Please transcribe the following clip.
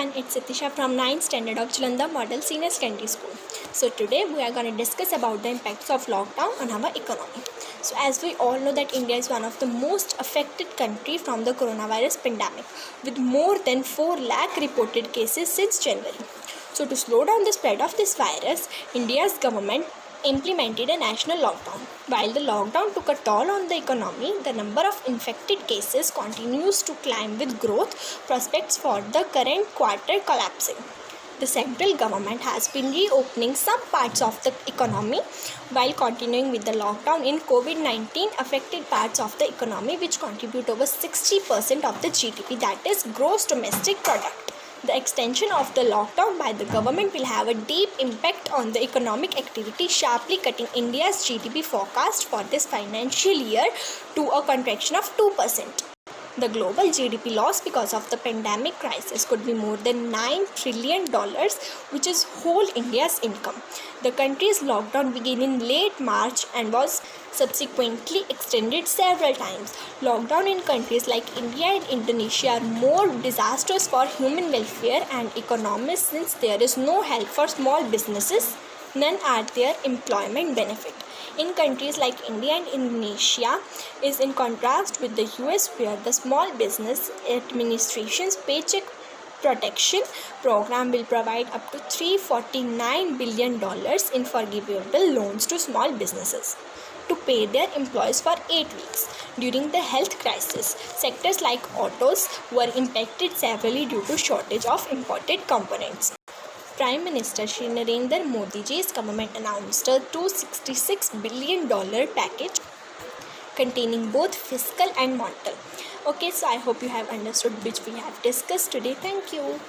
everyone, it's Sitisha from 9th standard of Jalandhar Model Senior Secondary School. So today we are going to discuss about the impacts of lockdown on our economy. So as we all know that India is one of the most affected country from the coronavirus pandemic with more than 4 lakh reported cases since January. So to slow down the spread of this virus, India's government implemented a national lockdown. While the lockdown took a toll on the economy, the number of infected cases continues to climb with growth prospects for the current quarter collapsing. The central government has been reopening some parts of the economy while continuing with the lockdown in COVID-19 affected parts of the economy, which contribute over 60% of the GDP, that is gross domestic product. The extension of the lockdown by the government will have a deep impact on the economic activity, sharply cutting India's GDP forecast for this financial year to a contraction of 2%. The global GDP loss because of the pandemic crisis could be more than $9 trillion, which is whole India's income. The country's lockdown began in late March and was subsequently extended several times. Lockdown in countries like India and Indonesia are more disastrous for human welfare and economies since there is no help for small businesses, none are their employment benefit. In countries like India and Indonesia is in contrast with the US, where the Small Business Administration's Paycheck Protection Program will provide up to $349 billion in forgivable loans to small businesses to pay their employees for 8 weeks. During the health crisis, sectors like autos were impacted severely due to shortage of imported components. Prime Minister Shri Narendra Modi's government announced a $266 billion package containing both fiscal and monetary. Okay, so I hope you have understood which we have discussed today. Thank you.